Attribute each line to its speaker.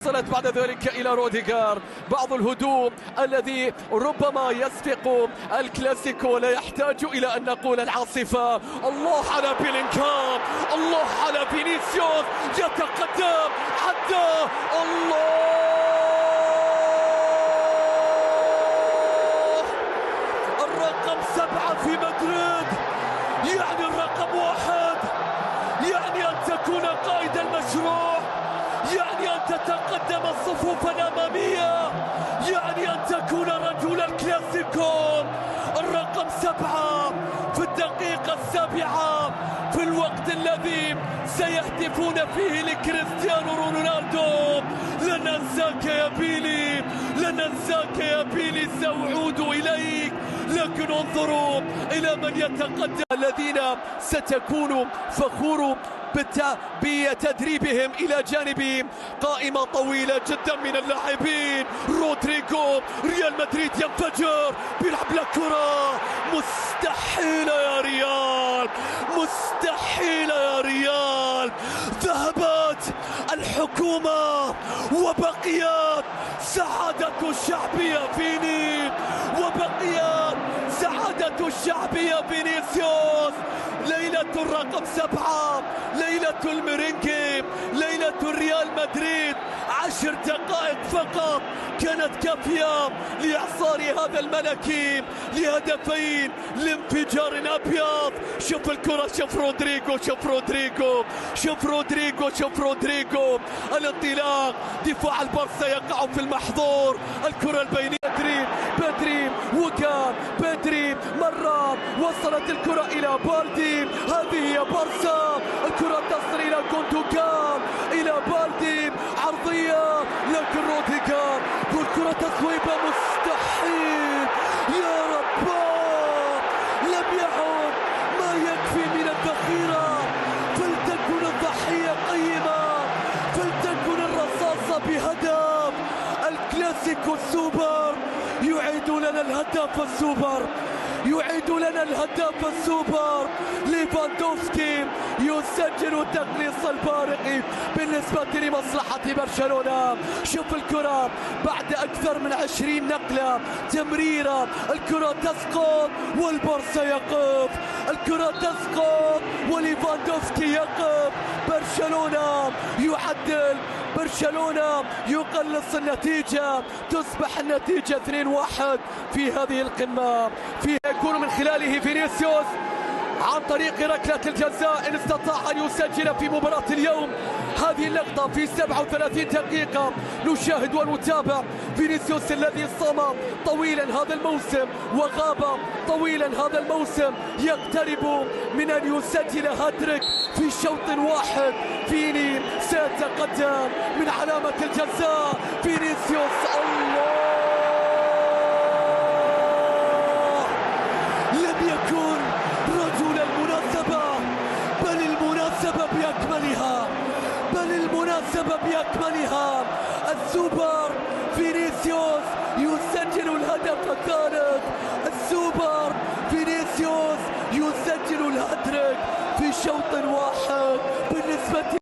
Speaker 1: وصلت بعد ذلك إلى روديغار. بعض الهدوء الذي ربما يسبق الكلاسيكو ولا يحتاج إلى أن نقول العاصفة. الله على بيلينغهام، الله على فينيسيوس، يتقدم حتى الله. الرقم 7 في مدريد، يعني الرقم 1، يعني أن تكون قائد المشروع، يعني أن تتقدم الصفوف الأمامية، يعني أن تكون رجل الكلاسيكو. الرقم 7 في الدقيقة 7 في الوقت الذي سيهتفون فيه لكريستيانو رونالدو. لن ننساك يا بيلي، لن ننساك يا بيلي، سأعود إليك. لكن انظروا إلى من يتقدم، الذين ستكون فخور بتدريبهم إلى جانب قائمة طويلة جدا من اللاعبين. رودريغو، ريال مدريد ينفجر، بيلعب لكرة مستحيلة يا ريال، مستحيلة يا ريال. ذهبت الحكومة وبقيت سعادة الشعبية فيني، وبقيت سعادة الشعبية فينيسيوس. ليلة الرقم 7، ليلة الميرينجي، ليلة الريال مدريد. 10 دقائق فقط كانت كافية لإعصار هذا الملكي لهدفين لانفجار أبيض. شوف الكرة، شوف رودريغو، شوف رودريغو، شوف رودريغو، شوف رودريغو. الانطلاق، دفاع البارسا يقع في المحظور. الكرة البينية، بدري وكان بدري مرة، وصلت الكرة إلى بالدي. هذه هي بارسا. الكرة تصل إلى كوندوغان، إلى بالدي، عرضية، لكن روديغار، والكرة تصويبة مستحيل. يا رب، لم يعد ما يكفي من الذخيرة. فلتكن الضحية قيمة، فلتكن الرصاصة بهدف. الكلاسيكو السوبر يعيد لنا الهدف السوبر، يعيد لنا الهدف السوبر. ليفاندوفسكي يسجل تقليص الفارق بالنسبة لمصلحة برشلونة. شوف الكرة بعد أكثر من 20 نقلة، تمريرة، الكرة تسقط والبارسا يقف، الكرة تسقط وليفاندوفسكي يقف. برشلونة يعدل، برشلونة يقلص النتيجة، تصبح النتيجة 2-1 في هذه القمة. في يكون من خلاله فينيسيوس عن طريق ركلة الجزاء، إن استطاع أن يسجل في مباراة اليوم. هذه اللقطة في 37 دقيقة نشاهد ونتابع فينيسيوس الذي صام طويلا هذا الموسم وغاب طويلا هذا الموسم، يقترب من أن يسجل هاتريك في شوط واحد. فيني سيتقدم من علامة الجزاء. فينيسيوس، الله، لم يكن رجل المناسبة، بل المناسبة بأكملها، بل المناسبة بأكملها. السوبر، فينيسيوس يسجل الهدف الثالث. السوبر، فينيسيوس يسجل الهاتريك في شوط واحد. بالنسبة